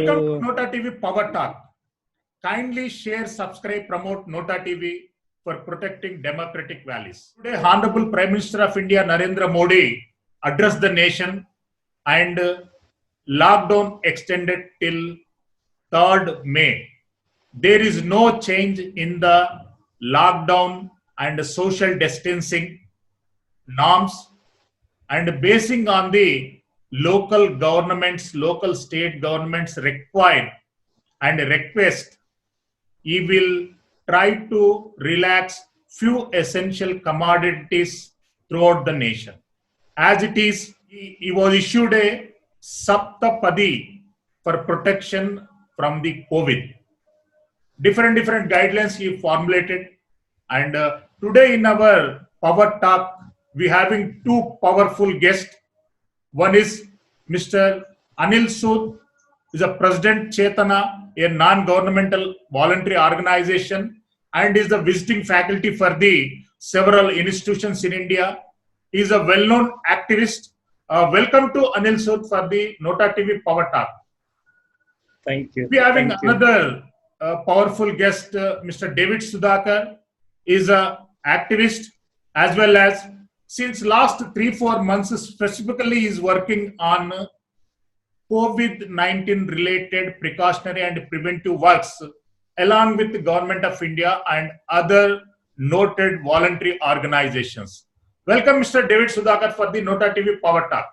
Welcome to Nota TV Power Talk. Kindly share, subscribe, promote Nota TV for protecting democratic values. Today, Honorable Prime Minister of India Narendra Modi addressed the nation and lockdown extended till 3rd May. There is no change in the lockdown and social distancing norms, and basing on the local state governments require and request, he will try to relax few essential commodities throughout the nation. As it is, he was issued a Saptapadi for protection from the COVID. Different guidelines he formulated, and today in our Power Talk, we having two powerful guests. One is Mr. Anil Sood, is a President Chetana, a non-governmental voluntary organization, and is the visiting faculty for the several institutions in India. He is a well-known activist. Welcome to Anil Sood for the Nota TV Power Talk. Thank you. We are having another powerful guest, Mr. David Sudhakar, is a activist as well as since last 3-4 months specifically is working on COVID-19 related precautionary and preventive works along with the Government of India and other noted voluntary organizations. Welcome, Mr. David Sudhakar, for the Nota TV Power Talk.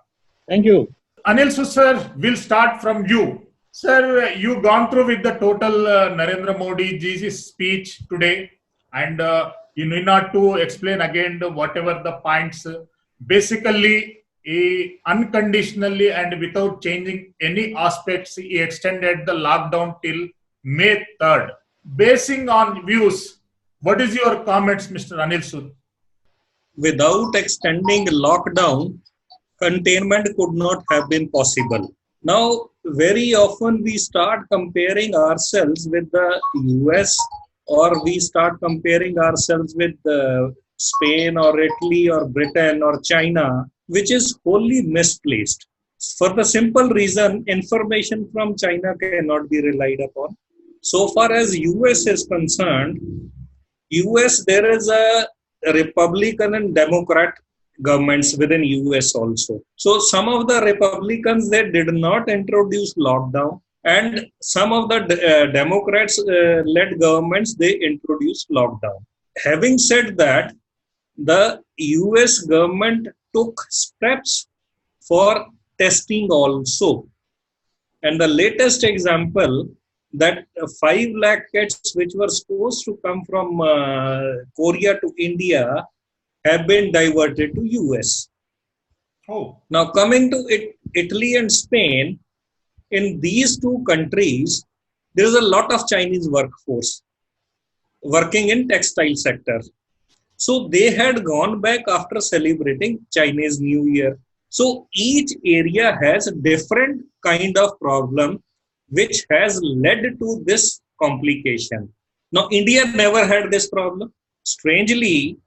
Thank you. Anil sir, we'll start from you. Sir, you gone through with the total Narendra Modi ji's speech today, and you need not to explain again whatever the points. Basically, he unconditionally and without changing any aspects, he extended the lockdown till May 3rd. Basing on views, what is your comments, Mr. Anil Sood? Without extending lockdown, containment could not have been possible. Now, very often we start comparing ourselves with the US, or we start comparing ourselves with Spain or Italy or Britain or China, which is wholly misplaced. For the simple reason, information from China cannot be relied upon. So far as US is concerned, US, there is a Republican and Democrat governments within US also. So some of the Republicans, they did not introduce lockdown, and some of the Democrats led governments, they introduced lockdown. Having said that, the US government took steps for testing also. And the latest example, that 5 lakh kits which were supposed to come from Korea to India have been diverted to US. Oh. Now coming to Italy and Spain, in these two countries, there is a lot of Chinese workforce working in textile sector. So they had gone back after celebrating Chinese New Year. So each area has a different kind of problem which has led to this complication. Now India never had this problem. Strangely,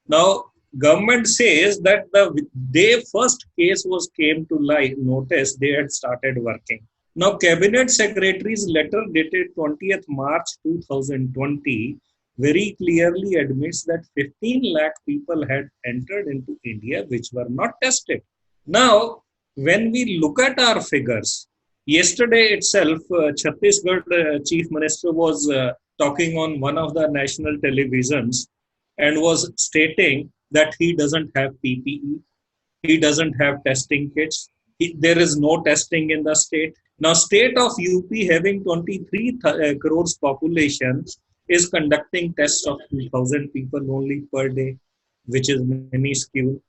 now government says that the day first case came to light, notice, they had started working. Now Cabinet Secretary's letter dated 20th March 2020 very clearly admits that 15 lakh people had entered into India which were not tested. Now, when we look at our figures, yesterday itself, Chhattisgarh Chief Minister was talking on one of the national televisions and was stating that he doesn't have PPE, he doesn't have testing kits, there is no testing in the state. Now, state of UP having 23 crores population is conducting tests of 2,000 people only per day, which is minuscule.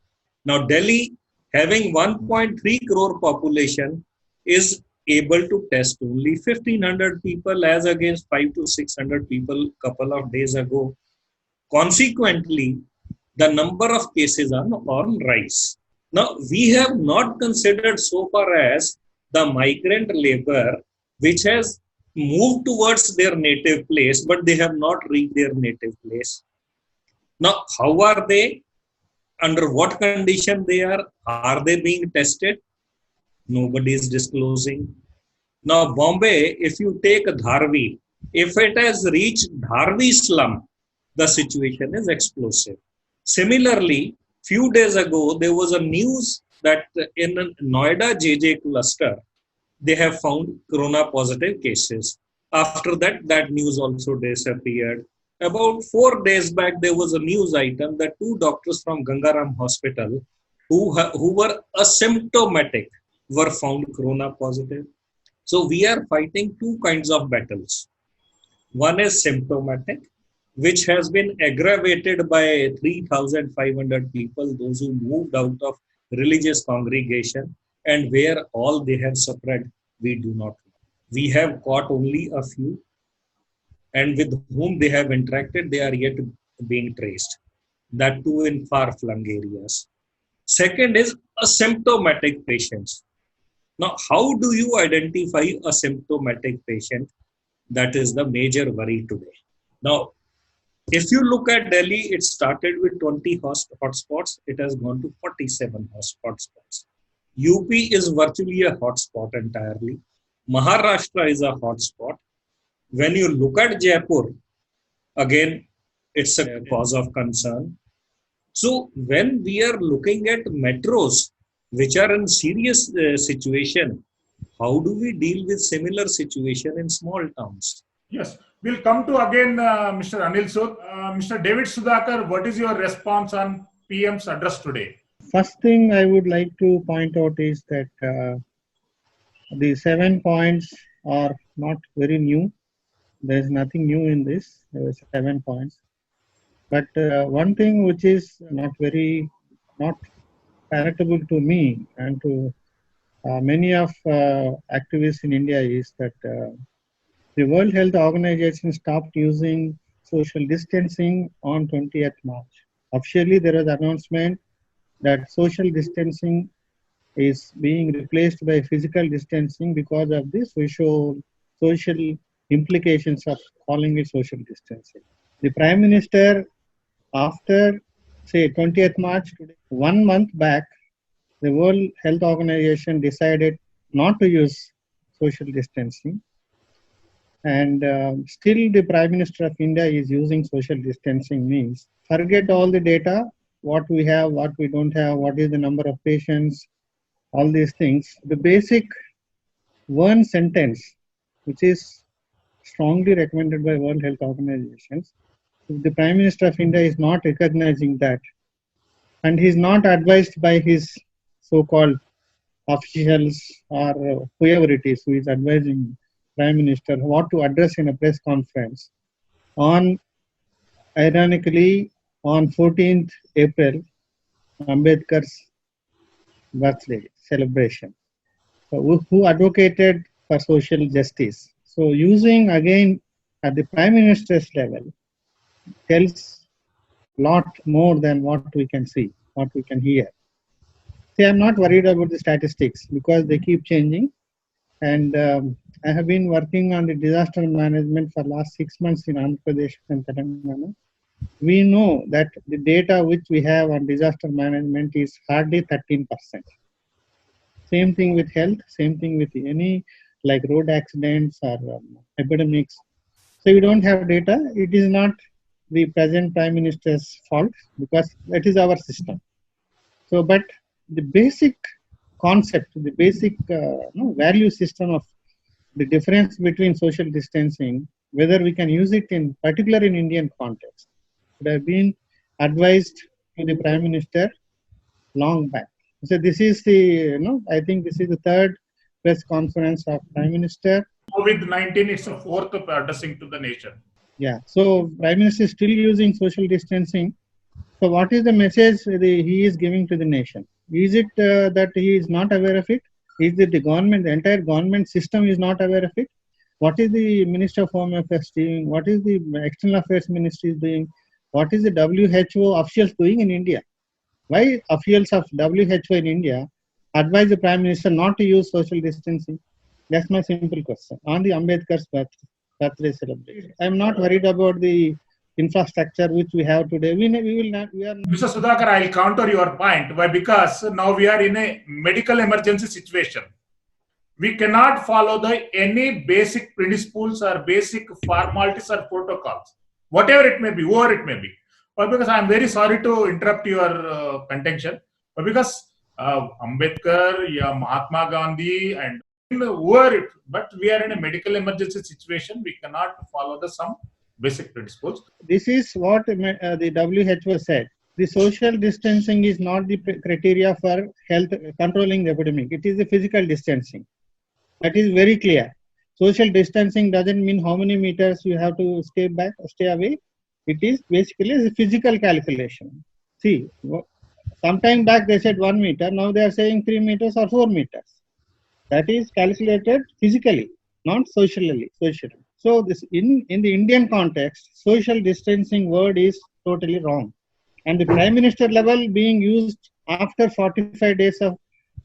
Now, Delhi having 1.3 crore population is able to test only 1,500 people as against 500 to 600 people couple of days ago. Consequently, the number of cases are on rise. Now, we have not considered so far as the migrant labor which has moved towards their native place, but they have not reached their native place. Now, how are they? Under what condition they are? Are they being tested? Nobody is disclosing. Now, Bombay, if you take Dharvi, if it has reached Dharvi slum, the situation is explosive. Similarly, few days ago, there was a news that in Noida JJ cluster, they have found corona positive cases. After that, that news also disappeared. About 4 days back, there was a news item that two doctors from Gangaram Hospital who were asymptomatic were found corona positive. So we are fighting two kinds of battles. One is symptomatic, which has been aggravated by 3,500 people, those who moved out of religious congregation, and where all they have spread, we do not know. We have caught only a few, and with whom they have interacted, they are yet being traced. That too in far-flung areas. Second is asymptomatic patients. Now, how do you identify a symptomatic patient? That is the major worry today. Now, if you look at Delhi, it started with 20 hotspots. It has gone to 47 hotspots. UP is virtually a hotspot entirely. Maharashtra is a hotspot. When you look at Jaipur, again, it's a cause of concern. So when we are looking at metros, which are in serious situation, how do we deal with similar situation in small towns? Yes, we'll come to again Mr. Anil Sood. Mr. David Sudhakar, what is your response on PM's address today? First thing I would like to point out is that the 7 points are not very new. There is nothing new in this. There were 7 points. But one thing which is not palatable to me and to many of activists in India is that the World Health Organization stopped using social distancing on 20th March. Officially, there was an announcement that social distancing is being replaced by physical distancing because of the social implications of calling it social distancing. The Prime Minister, after say 20th March, 1 month back, the World Health Organization decided not to use social distancing. And still the Prime Minister of India is using social distancing means forget all the data, what we have, what we don't have, what is the number of patients, all these things. The basic one sentence, which is strongly recommended by World Health Organizations, if the Prime Minister of India is not recognizing that, and he is not advised by his so-called officials or whoever it is who is advising Prime Minister what to address in a press conference on, ironically, on 14th April, Ambedkar's birthday celebration, who advocated for social justice. So using again at the Prime Minister's level tells lot more than what we can see, what we can hear. See, I'm not worried about the statistics because they keep changing. And I have been working on the disaster management for last 6 months in Andhra Pradesh and Telangana. We know that the data which we have on disaster management is hardly 13%. Same thing with health, same thing with any like road accidents or epidemics. So we don't have data. It is not the present Prime Minister's fault because that is our system. So, but the basic concept, the basic value system of the difference between social distancing, whether we can use it in particular in Indian context, would have been advised to the Prime Minister long back. So this is the, I think this is the third press conference of Prime Minister. COVID-19, it's a fourth of addressing to the nation. Yeah, so Prime Minister is still using social distancing. So what is the message he is giving to the nation? Is it that he is not aware of it? Is it the government, the entire government system is not aware of it? What is the Minister of Home Affairs doing? What is the External Affairs Ministry doing? What is the WHO officials doing in India? Why officials of WHO in India advise the Prime Minister not to use social distancing? That's my simple question. On the Ambedkar's birthday celebration, I'm not worried about the infrastructure which we have today. We will not. We are. Mr. Sudhakar, I'll counter your point. Why? Because now we are in a medical emergency situation. we cannot follow the any basic principles or basic formalities or protocols, whatever it may be, whoever it may be. But because I'm very sorry to interrupt your contention, but because Ambedkar, yeah, Mahatma Gandhi, and whoever it, but we are in a medical emergency situation, we cannot follow the some basic principles. This is what the WHO said. The social distancing is not the criteria for health controlling the epidemic. It is the physical distancing. That is very clear. Social distancing doesn't mean how many meters you have to stay back, stay away. It is basically a physical calculation. See, sometime back they said 1 meter. Now they are saying 3 meters or 4 meters. That is calculated physically, not socially. So this in the Indian context, social distancing word is totally wrong. And the Prime Minister level being used after 45 days of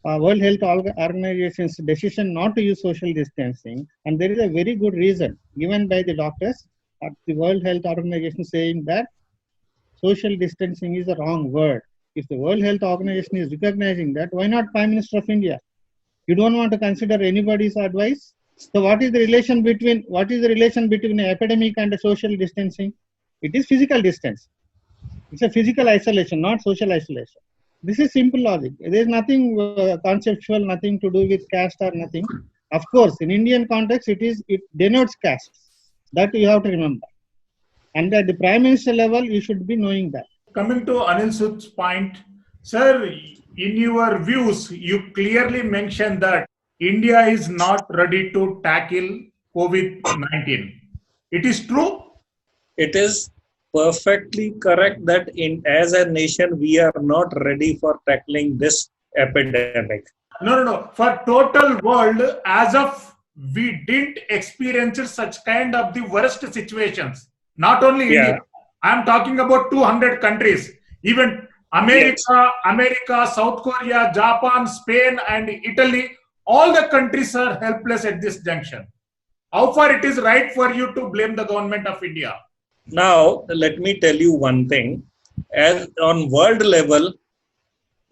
World Health Organization's decision not to use social distancing, and there is a very good reason given by the doctors at the World Health Organization saying that social distancing is the wrong word. If the World Health Organization is recognizing that, why not Prime Minister of India? You don't want to consider anybody's advice. So what is the relation between an epidemic and a social distancing? It is physical distance. It's a physical isolation, not social isolation. This is simple logic. There is nothing conceptual, nothing to do with caste or nothing. Of course, in Indian context, it denotes caste. That you have to remember. And at the Prime Minister level, you should be knowing that. Coming to Anil Sood's point, sir, in your views, you clearly mentioned that India is not ready to tackle COVID-19. It is true? It is perfectly correct that as a nation, we are not ready for tackling this epidemic. No. For total world, as of we didn't experience such kind of the worst situations. Not only India. I am talking about 200 countries. Even America, South Korea, Japan, Spain, and Italy, all the countries are helpless at this junction. How far it is right for you to blame the government of India? Now, let me tell you one thing. As on world level,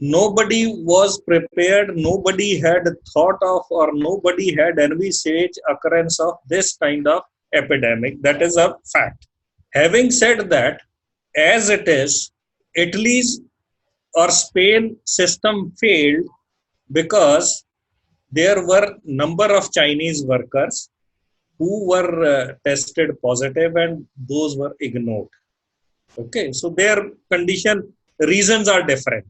nobody was prepared, nobody had thought of, or nobody had envisaged occurrence of this kind of epidemic. That is a fact. Having said that, as it is, Italy's or Spain system failed because there were number of Chinese workers who were tested positive and those were ignored. Okay, so their condition, reasons are different.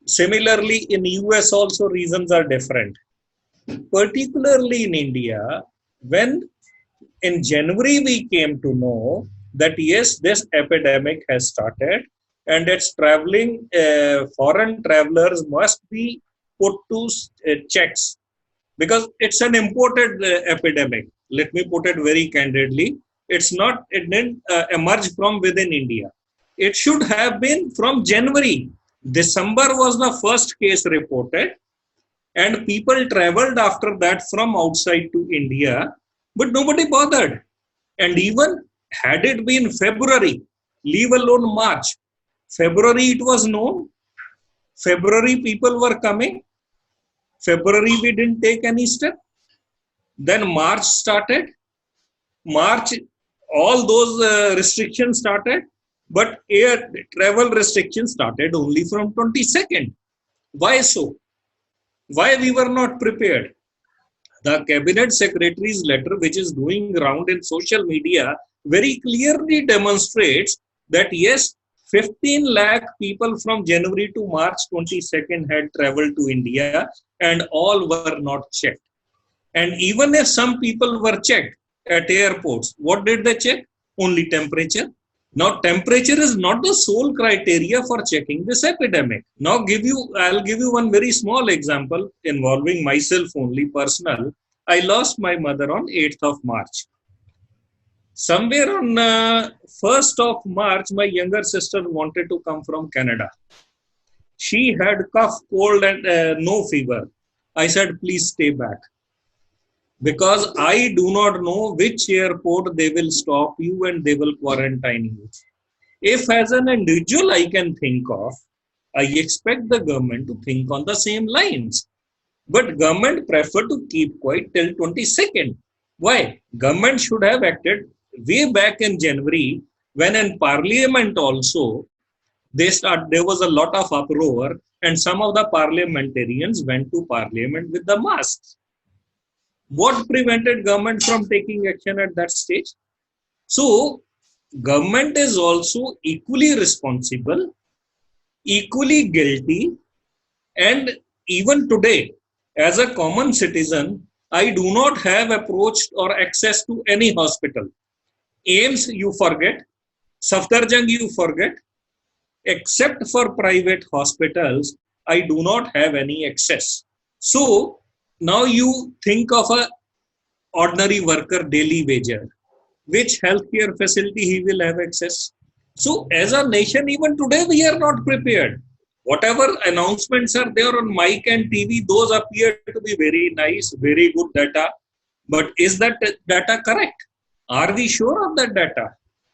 Similarly, in US also reasons are different. Particularly in India, when in January we came to know that yes, this epidemic has started and it's traveling, foreign travelers must be put to checks because it's an imported epidemic. Let me put it very candidly. It didn't emerge from within India. It should have been from January. December was the first case reported and people traveled after that from outside to India, but nobody bothered. And even had it been February, leave alone March, February it was known. February people were coming. February we didn't take any step. Then March started. March, all those restrictions started. But air travel restrictions started only from 22nd. Why so? Why we were not prepared? The cabinet secretary's letter, which is going around in social media, very clearly demonstrates that yes, 15 lakh people from January to March 22nd had traveled to India and all were not checked. And even if some people were checked at airports, what did they check? Only temperature. Now, temperature is not the sole criteria for checking this epidemic. Now, I'll give you one very small example involving myself only, personal. I lost my mother on 8th of March. Somewhere on 1st of March, my younger sister wanted to come from Canada. She had cough, cold, and no fever. I said, please stay back. Because I do not know which airport they will stop you and they will quarantine you. If as an individual I can think of, I expect the government to think on the same lines. But government prefer to keep quiet till 22nd. Why? Government should have acted way back in January when in Parliament also there was a lot of uproar and some of the parliamentarians went to Parliament with the masks. What prevented government from taking action at that stage? So government is also equally responsible, equally guilty, and even today, as a common citizen, I do not have approached or access to any hospital. AIMS, you forget. Safdarjung, you forget. Except for private hospitals, I do not have any access. So now you think of a ordinary worker, daily wager. Which healthcare facility he will have access? So as a nation, even today we are not prepared. Whatever announcements are there on mic and TV, those appear to be very nice, very good data. But is that data correct? Are we sure of that data?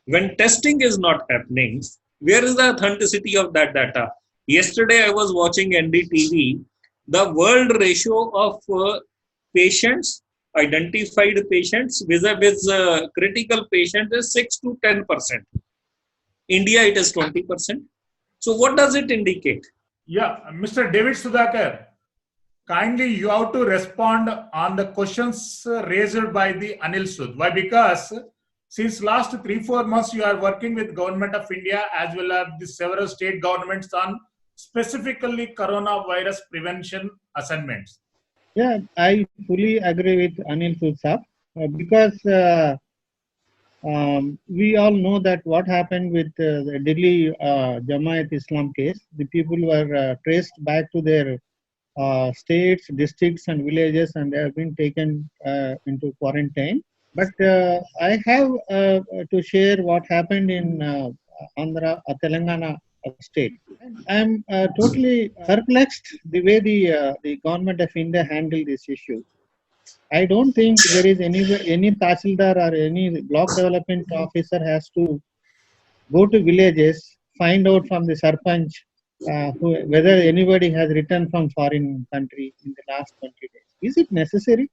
When testing is not happening, where is the authenticity of that data? Yesterday I was watching NDTV. The world ratio of patients, identified patients vis-a-vis critical patients is 6 to 10%. India, it is 20%. So what does it indicate? Yeah, Mr. David Sudhakar, kindly you have to respond on the questions raised by the Anil Sud. Why? Because since last 3-4 months you are working with Government of India as well as the several state governments on specifically coronavirus prevention assignments. Yeah, I fully agree with Anil Sud because we all know that what happened with the Delhi Jamaat Islam case, the people were traced back to their states, districts, and villages, and they have been taken into quarantine. But I have to share what happened in Andhra, Telangana state. I'm totally perplexed the way the government of India handled this issue. I don't think there is any Tahsildar or any block development officer has to go to villages, find out from the Sarpanch whether anybody has returned from foreign country in the last 20 days. Is it necessary?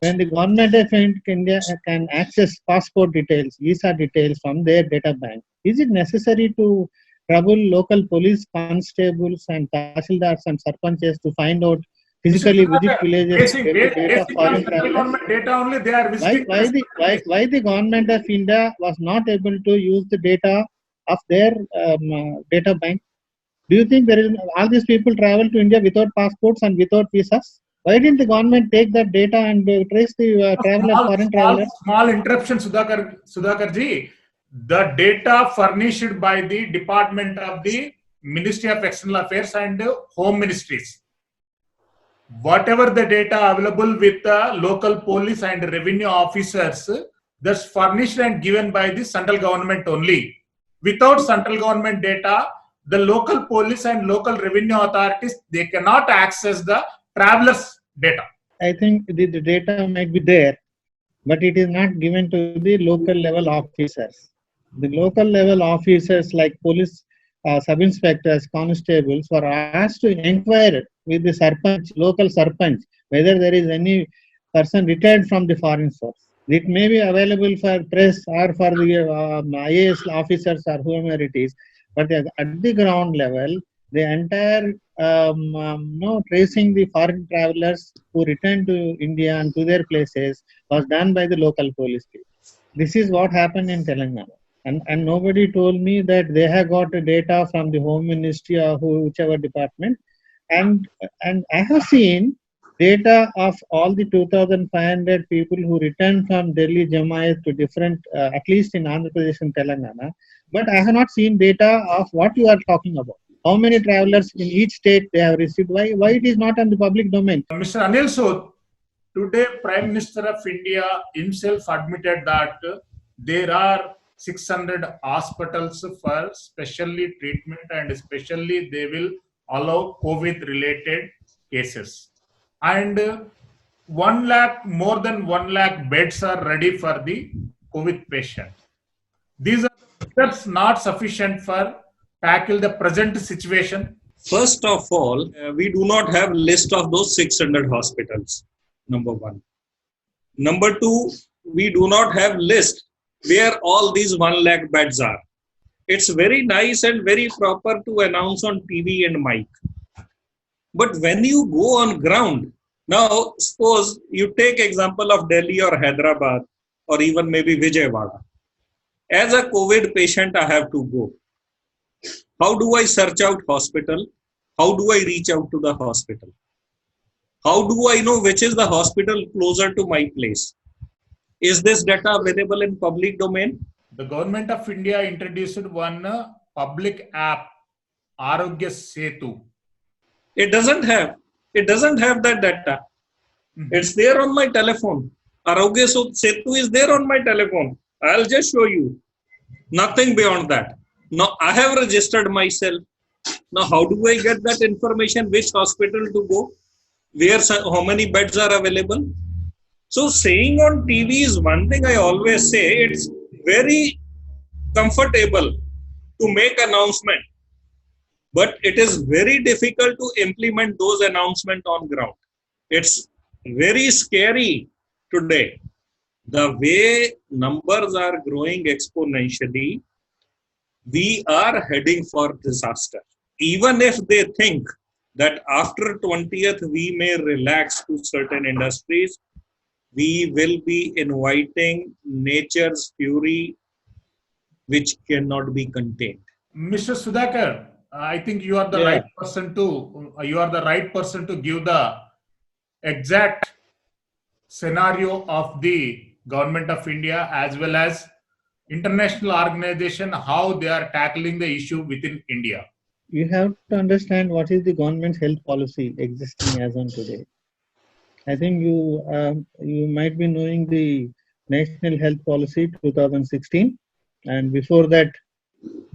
When the government of India can access passport details, visa details from their data bank, is it necessary to trouble local police constables and Tahsildars and Sarpanches to find out physically visit villages to get the data of foreign travelers? Data only they are visiting. Why the government of India was not able to use the data of their data bank? Do you think there is all these people travel to India without passports and without visas? Why didn't the government take that data and trace the foreign travelers? Small interruption, Sudhakar ji. The data furnished by the Department of the Ministry of External Affairs and Home Ministries. Whatever the data available with the local police and revenue officers, that's furnished and given by the central government only. Without central government data, the local police and local revenue authorities, they cannot access the travelers' data. I think the data might be there, but it is not given to the local level officers. The local level officers like police sub-inspectors, constables were asked to inquire with the Sarpanch, local Sarpanch, whether there is any person retired from the foreign source. It may be available for press or for the IAS officers or whoever it is, but at the ground level, the entire tracing the foreign travelers who returned to India and to their places was done by the local police. This is what happened in Telangana. And nobody told me that they have got the data from the Home Ministry or whichever department. And I have seen data of all the 2,500 people who returned from Delhi Jamaat to different, at least in Andhra Pradesh and Telangana. But I have not seen data of what you are talking about. How many travelers in each state they have received? Why it is not in the public domain? Mr. Anil Sud, today Prime Minister of India himself admitted that there are 600 hospitals for specially treatment and especially they will allow COVID related cases. And 1 lakh, more than 1 lakh beds are ready for the COVID patient. These are not sufficient for tackle the present situation. First of all, we do not have list of those 600 hospitals. Number one. Number two, we do not have list where all these 1 lakh beds are. It's very nice and very proper to announce on TV and mic. But when you go on ground, now suppose you take example of Delhi or Hyderabad or even maybe Vijayawada. As a COVID patient, I have to go. How do I search out hospital? How do I reach out to the hospital? How do I know which is the hospital closer to my place? Is this data available in public domain? The government of India introduced one public app, Arogya Setu. It doesn't have that data. It's there on my telephone. Arogya Setu is there on my telephone. I'll just show you. Nothing beyond that. Now I have registered myself. Now how do I get that information? Which hospital to go? Where, how many beds are available? So saying on TV is one thing. I always say it's very comfortable to make announcement, but it is very difficult to implement those announcements on ground. It's very scary today. The way numbers are growing exponentially, we are heading for disaster. Even if they think that after 20th we may relax to certain industries, we will be inviting nature's fury which cannot be contained. Mr. Sudhakar, I think you are the right person to give the exact scenario of the government of India as well as international organization, how they are tackling the issue within India. You have to understand what is the government's health policy existing as on today. I think you might be knowing the National Health Policy 2016, and before that,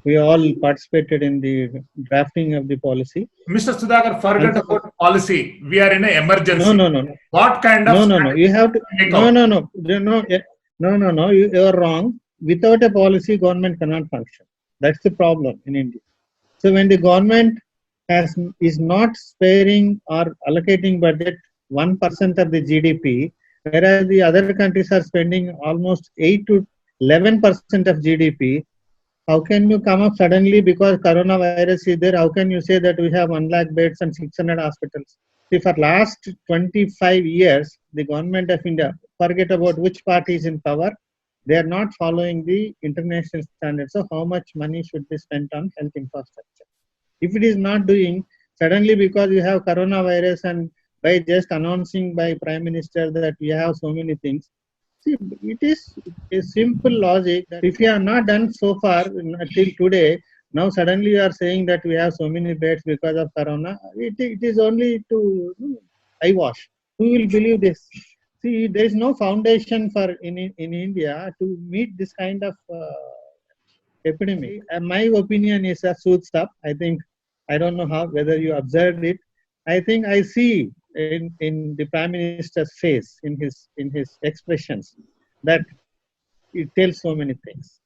we all participated in the drafting of the policy. Mr. Sudhakar, forget about policy. We are in an emergency. No. What kind of No. You have to. No. You are wrong. Without a policy, government cannot function. That's the problem in India. So when the government is not sparing or allocating budget 1% of the GDP, whereas the other countries are spending almost 8 to 11% of GDP, how can you come up suddenly because coronavirus is there? How can you say that we have 1 lakh beds and 600 hospitals? See, for last 25 years, the government of India, forget about which party is in power, they are not following the international standards of how much money should be spent on health infrastructure. If it is not doing, suddenly because you have coronavirus and by just announcing by Prime Minister that we have so many things, see, it is a simple logic that if you have not done so far till today, now suddenly you are saying that we have so many beds because of corona. It is only to eyewash. Who will believe this? See, there is no foundation for in India to meet this kind of epidemic. My opinion is a soothe stop. I think, I don't know how, whether you observed it. I think I see in the Prime Minister's face, in his expressions, that it tells so many things.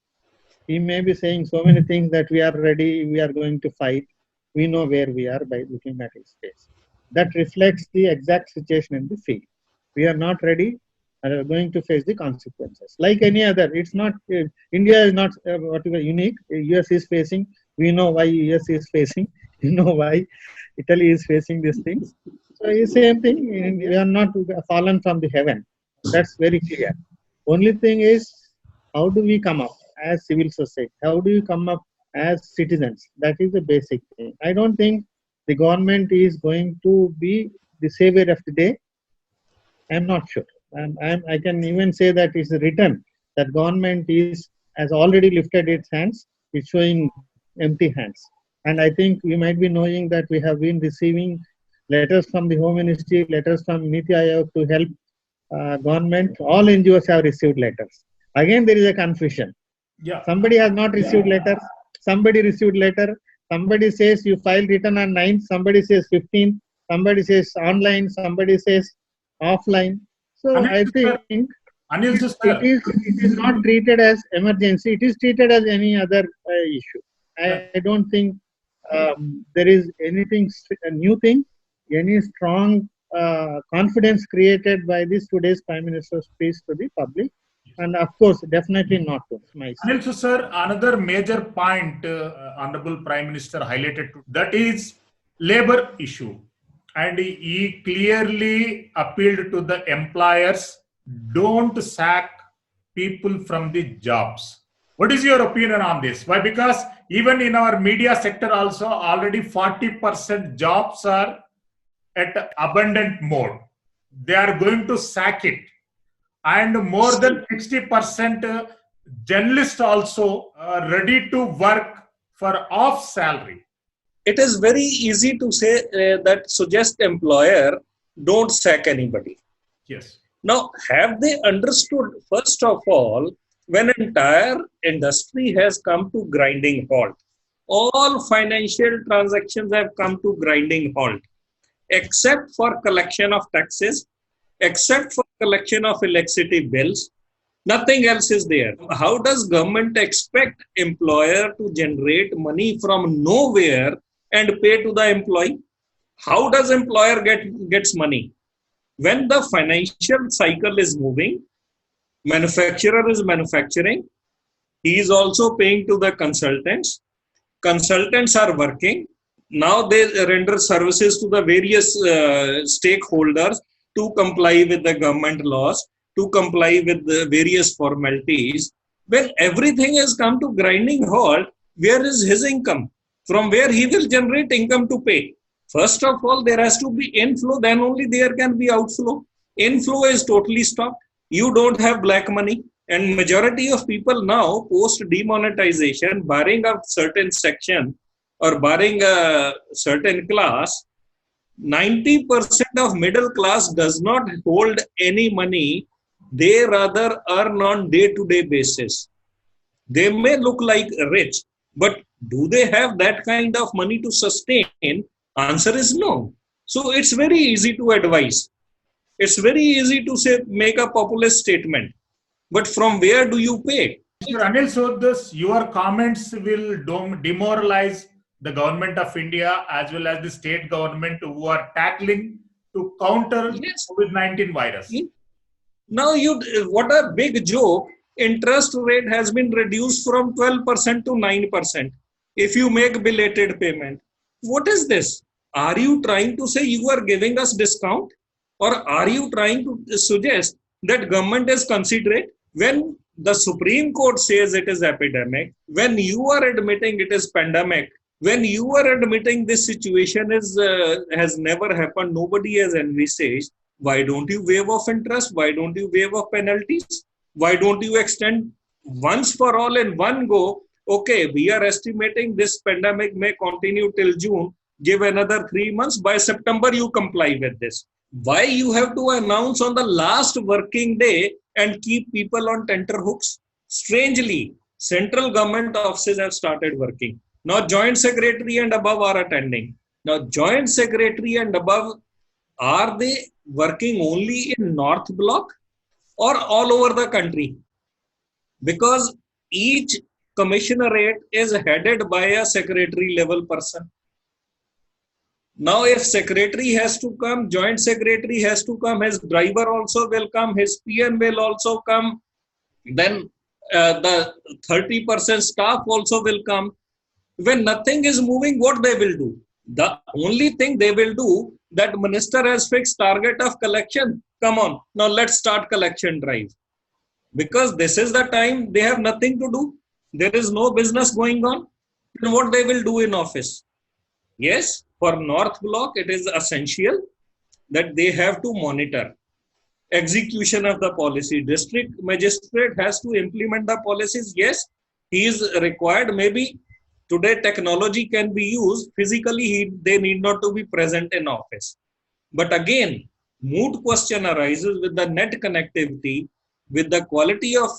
He may be saying so many things that we are ready, we are going to fight. We know where we are by looking at his face. That reflects the exact situation in the field. We are not ready and are going to face the consequences. Like any other, it's not, India is not whatever unique. US is facing, we know why US is facing, you know why Italy is facing these things. So it's the same thing, we are not fallen from the heaven. That's very clear. Only thing is, how do we come up as civil society? How do you come up as citizens? That is the basic thing. I don't think the government is going to be the savior of the day. I'm not sure. I can even say that it's written that government has already lifted its hands. It's showing empty hands. And I think you might be knowing that we have been receiving letters from the Home Ministry, letters from Niti Aayog to help government. All NGOs have received letters. Again, there is a confusion. Yeah. Somebody has not received letters. Somebody received letter. Somebody says you filed written on 9th. Somebody says 15th. Somebody says online. Somebody says offline. So I think it is not treated as emergency. It is treated as any other issue. I don't think there is anything, a new thing, any strong confidence created by this today's Prime Minister's speech to the public? And of course, definitely not to myself. Anil, so sir, another major point Honorable Prime Minister highlighted that is labor issue, and he clearly appealed to the employers, don't sack people from the jobs. What is your opinion on this? Why? Because even in our media sector also already 40% jobs are at abundant mode. They are going to sack it. And more than 60% journalists also are ready to work for off salary. It is very easy to say that suggest employer don't sack anybody. Yes. Now, have they understood, first of all, when entire industry has come to grinding halt, all financial transactions have come to grinding halt, except for collection of taxes, except for collection of electricity bills, nothing else is there. How does government expect employer to generate money from nowhere and pay to the employee? How does employer gets money? When the financial cycle is moving, manufacturer is manufacturing, he is also paying to the consultants. Consultants are working. Now they render services to the various stakeholders to comply with the government laws, to comply with the various formalities. When everything has come to grinding halt, where is his income? From where he will generate income to pay? First of all, there has to be inflow, then only there can be outflow. Inflow is totally stopped. You don't have black money. And majority of people now, post demonetization, barring a certain section or barring a certain class, 90% of middle class does not hold any money. They rather earn on day-to-day basis. They may look like rich, but do they have that kind of money to sustain? Answer is no. So it's very easy to advise. It's very easy to say, make a populist statement. But from where do you pay? Mr. Anil, so your comments will demoralize the government of India as well as the state government who are tackling to counter COVID-19 virus. Now, what a big joke. Interest rate has been reduced from 12% to 9% if you make belated payment. What is this? Are you trying to say you are giving us discount? Or are you trying to suggest that government is considerate? When the Supreme Court says it is epidemic, when you are admitting it is pandemic, when you are admitting this situation has never happened, nobody has envisaged, why don't you waive off interest? Why don't you waive off penalties? Why don't you extend once for all in one go? Okay, we are estimating this pandemic may continue till June. Give another 3 months. By September, you comply with this. Why you have to announce on the last working day and keep people on tenterhooks? Strangely, central government offices have started working. Now, joint secretary and above are attending. Now, joint secretary and above, are they working only in North Block or all over the country? Because each commissionerate is headed by a secretary level person. Now, if secretary has to come, joint secretary has to come, his driver also will come, his PN will also come, then the 30% staff also will come. When nothing is moving, what they will do? The only thing they will do, that minister has fixed target of collection. Come on, now let's start collection drive. Because this is the time they have nothing to do. There is no business going on. Then what they will do in office? Yes, for North Block, it is essential that they have to monitor execution of the policy. District magistrate has to implement the policies. Yes, he is required. Maybe today technology can be used. Physically, they need not to be present in office. But again, moot question arises with the net connectivity, with the quality of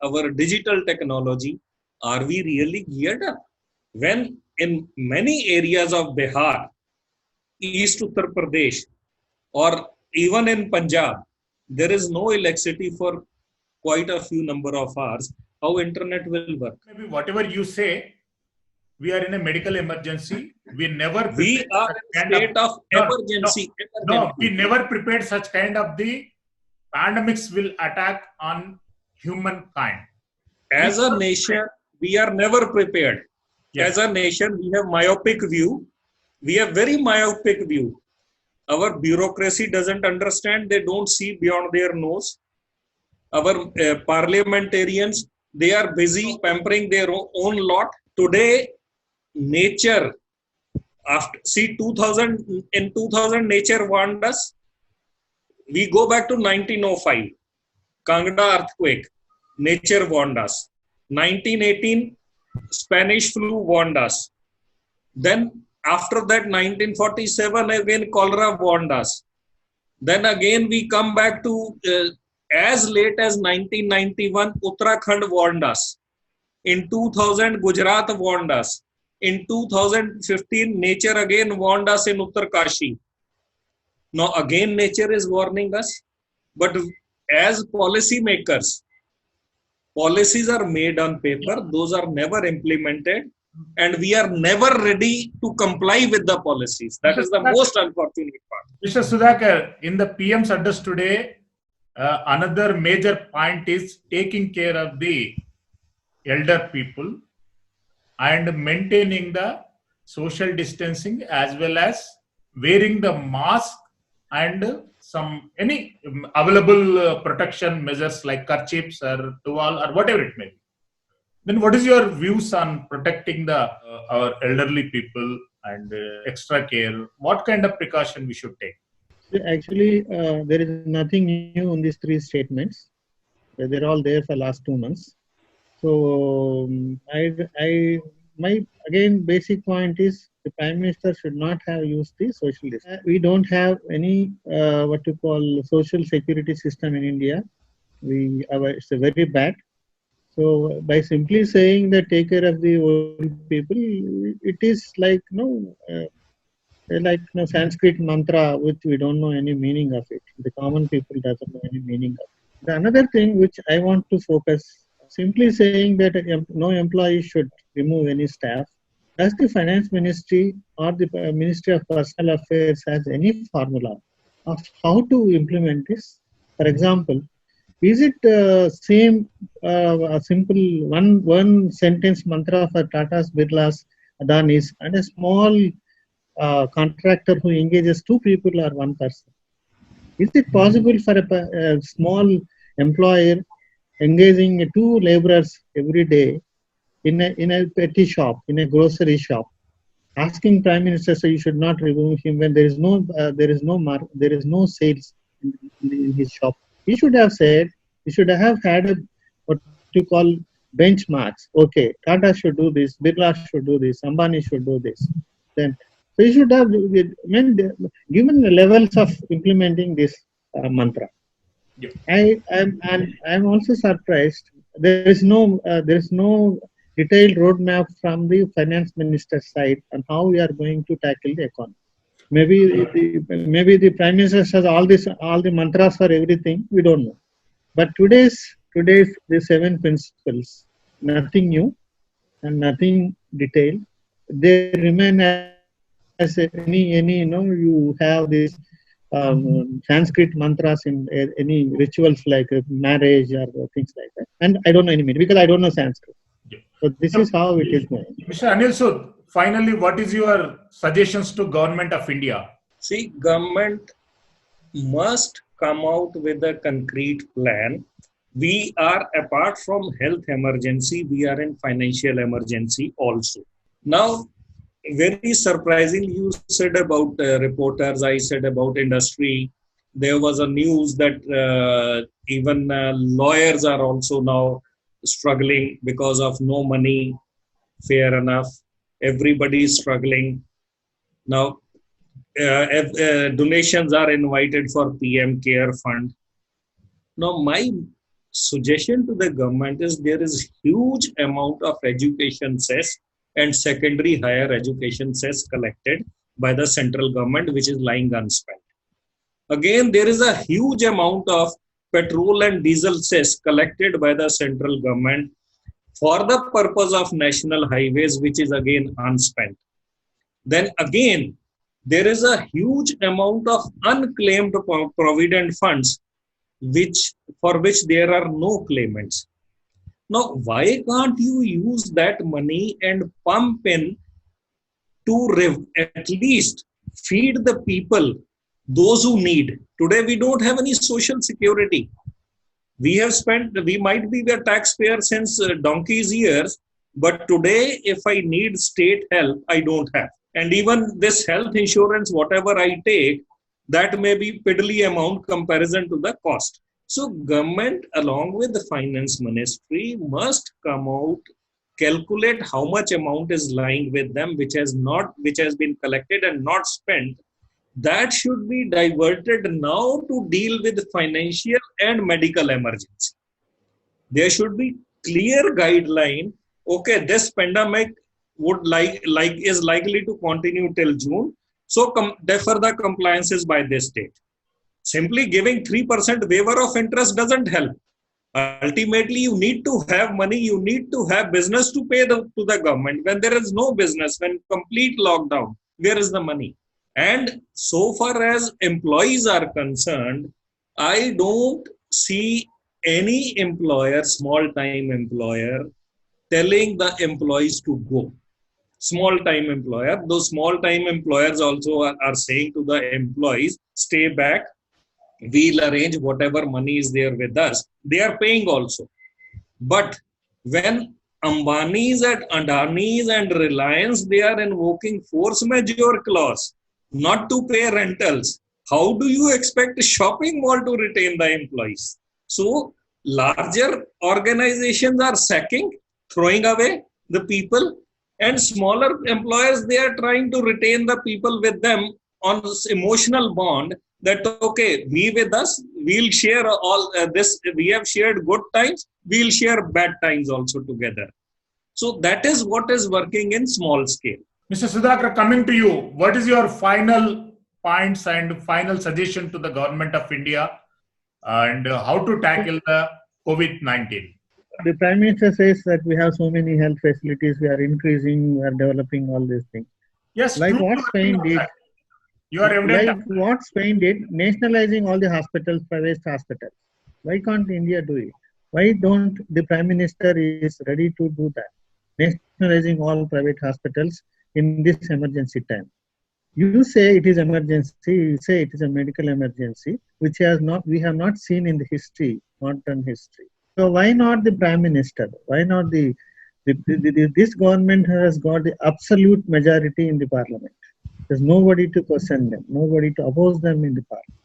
our digital technology. Are we really geared up? When in many areas of Bihar, East Uttar Pradesh, or even in Punjab, there is no electricity for quite a few number of hours. How internet will work? Maybe whatever you say, we are in a medical emergency. We never We prepared are such in kind of state of no, emergency. no, we never prepared such kind of the pandemics will attack on humankind. As a nation, we are never prepared. Yes. As a nation, we have myopic view. We have very myopic view. Our bureaucracy doesn't understand. They don't see beyond their nose. Our parliamentarians, they are busy pampering their own lot. Today, nature, after see 2000, in 2000, nature warned us. We go back to 1905, Kangda earthquake. Nature warned us. 1918, Spanish flu warned us. Then after that, 1947, again cholera warned us. Then again we come back to as late as 1991, Uttarakhand warned us. In 2000, Gujarat warned us. In 2015, nature again warned us in Uttarkashi. Now again nature is warning us. But as policy makers, policies are made on paper, those are never implemented, and we are never ready to comply with the policies. That is the most unfortunate part. Mr. Sudhakar, in the PM's address today, another major point is taking care of the elder people and maintaining the social distancing as well as wearing the mask and some any available protection measures like kerchiefs or towel or whatever it may be. Then what is your views on protecting the our elderly people and extra care? What kind of precaution we should take? Actually, there is nothing new in these three statements. They're all there for last 2 months. So my again basic point is the Prime Minister should not have used the social distance. We don't have any what you call social security system in India. It's a very bad. So by simply saying that take care of the old people, it is like Sanskrit mantra which we don't know any meaning of it. The common people doesn't know any meaning of it. The another thing which I want to focus, simply saying that no employee should remove any staff. Does the Finance Ministry or the Ministry of Personal Affairs has any formula of how to implement this? For example, is it same a simple one sentence mantra for Tata's, Birlas, Adanis, and a small contractor who engages 2 people or 1 person? Is it possible for a small employer engaging 2 laborers every day in a petty shop, in a grocery shop, asking Prime Minister, so you should not remove him when there is no sales in his shop? He should have said, he should have had what you call benchmarks. Okay, Tata should do this, Birla should do this, Ambani should do this. Then, so you should have given the levels of implementing this mantra. Yeah. I'm also surprised. There is no detailed roadmap from the Finance Minister side on how we are going to tackle the economy. Maybe the Prime Minister has all the mantras for everything. We don't know. But today's the 7 principles, nothing new and nothing detailed. They remain as any you have this Sanskrit mantras in any rituals like marriage or things like that. And I don't know any meaning because I don't know Sanskrit. Yeah. So this is how it is going. Mr. Anil Sood, finally, what is your suggestions to Government of India? See, government must come out with a concrete plan. We are, apart from health emergency, we are in financial emergency also. Now, very surprising, you said about reporters, I said about industry. There was a news that even lawyers are also now struggling because of no money. Fair enough. Everybody is struggling. Now, donations are invited for PM Care Fund. Now, my suggestion to the government is there is huge amount of education cess and secondary higher education cess collected by the central government, which is lying unspent. Again, there is a huge amount of petrol and diesel cess collected by the central government for the purpose of national highways, which is again unspent. Then again, there is a huge amount of unclaimed provident funds for which there are no claimants. Now, why can't you use that money and pump in to at least feed the people, those who need? Today, we don't have any social security. We might be the taxpayer since donkey's years, but today, if I need state help, I don't have. And even this health insurance, whatever I take, that may be piddly amount comparison to the cost. So government along with the finance ministry must come out, calculate how much amount is lying with them, which has been collected and not spent. That should be diverted now to deal with financial and medical emergency. There should be clear guideline. Okay, this pandemic is likely to continue till June. So defer the compliances by this date. Simply giving 3% waiver of interest doesn't help. Ultimately, you need to have money, you need to have business to pay to the government. When there is no business, when complete lockdown, where is the money? And so far as employees are concerned, I don't see any employer, small-time employer, telling the employees to go. Small-time employer, those small-time employers also are saying to the employees, stay back, we'll arrange whatever money is there with us. They are paying also. But when Ambani's and Adani's and Reliance, they are invoking force majeure clause not to pay rentals, how do you expect a shopping mall to retain the employees? So larger organizations are sacking, throwing away the people, and smaller employers, they are trying to retain the people with them on this emotional bond that, okay, be with us, we'll share all this, we have shared good times, we'll share bad times also together. So that is what is working in small scale. Mr. Sudhakar, coming to you, what is your final points and final suggestion to the government of India and how to tackle the COVID-19? The Prime Minister says that we have so many health facilities, we are increasing, we are developing all these things. Yes, like what Spain did. You are evident. Like what Spain did, nationalizing all the hospitals, private hospitals. Why can't India do it? Why don't the Prime Minister is ready to do that? Nationalizing all private hospitals in this emergency time. You say it is emergency, you say it is a medical emergency, which we have not seen in the history, modern history. So why not the Prime Minister? Why not this government has got the absolute majority in the parliament. There's nobody to question them, nobody to oppose them in the parliament.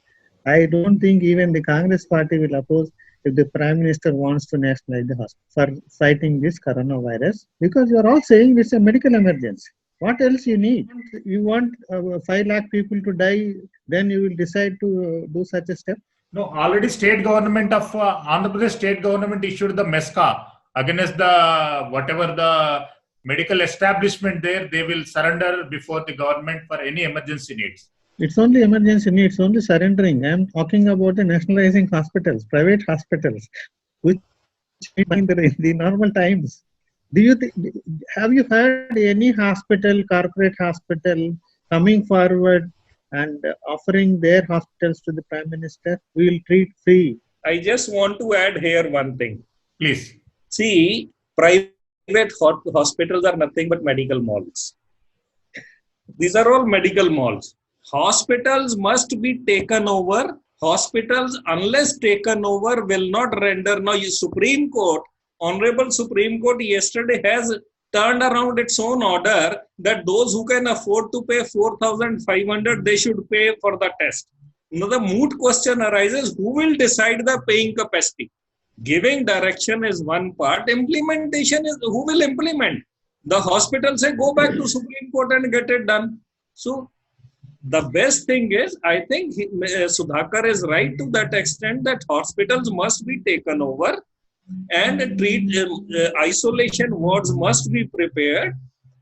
I don't think even the Congress party will oppose if the Prime Minister wants to nationalize the hospital for fighting this coronavirus, because you are all saying it's a medical emergency. What else you need? You want 5 lakh people to die, then you will decide to do such a step? No, already state government of Andhra Pradesh state government issued the MESCA against the whatever the medical establishment there, they will surrender before the government for any emergency needs. It's only emergency needs, only surrendering. I am talking about the nationalizing hospitals, private hospitals, which in the normal times. Have you heard any hospital, corporate hospital, coming forward and offering their hospitals to the Prime Minister? We will treat free. I just want to add here one thing. Please. See, private hospitals are nothing but medical malls. These are all medical malls. Hospitals must be taken over. Hospitals, unless taken over, will not render. Now, Supreme Court, Honorable Supreme Court yesterday has turned around its own order that those who can afford to pay 4,500, they should pay for the test. Now, the moot question arises, who will decide the paying capacity? Giving direction is one part, implementation is who will implement. The hospital say go back to Supreme Court and get it done. So the best thing is, I think Sudhakar is right to that extent that hospitals must be taken over and isolation wards must be prepared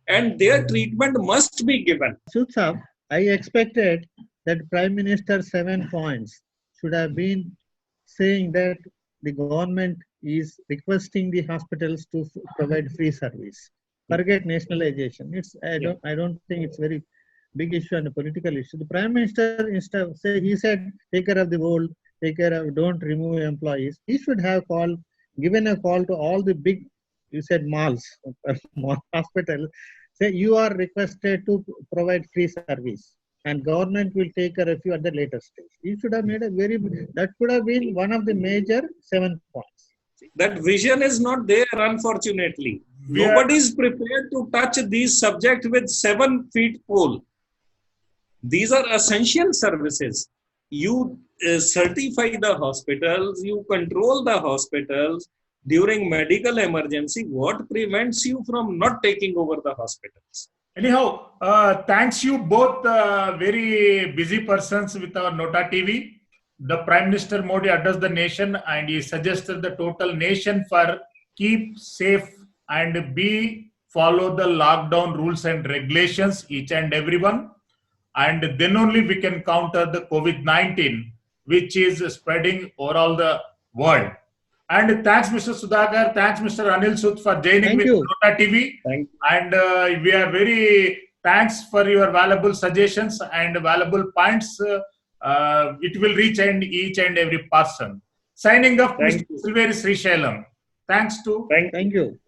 and their treatment must be given. Sudhakar, I expected that Prime Minister's 7 points should have been saying that the government is requesting the hospitals to provide free service. Forget nationalization. I don't think it's very big issue and a political issue. The Prime Minister instead he said take care of the world, take care of, don't remove employees. He should have given a call to all the big, you said malls, hospital. Say you are requested to provide free service, and government will take care of you at the later stage. You should have made that could have been one of the major 7 points. That vision is not there, unfortunately. Nobody is prepared to touch these subjects with 7 feet pole. These are essential services. You certify the hospitals, you control the hospitals during medical emergency. What prevents you from not taking over the hospitals? Anyhow, thanks you both, very busy persons with our Nota TV. The Prime Minister Modi addressed the nation and he suggested the total nation for keep safe and follow the lockdown rules and regulations, each and everyone. And then only we can counter the COVID-19, which is spreading over all the world. And thanks, Mr. Sudhakar. Thanks, Mr. Anil Sood, for joining with Nota TV. Thank you. And we are very thanks for your valuable suggestions and valuable points. It will reach each and every person. Signing off, Mr. Silveri Srisailam. Thanks to. Thank you.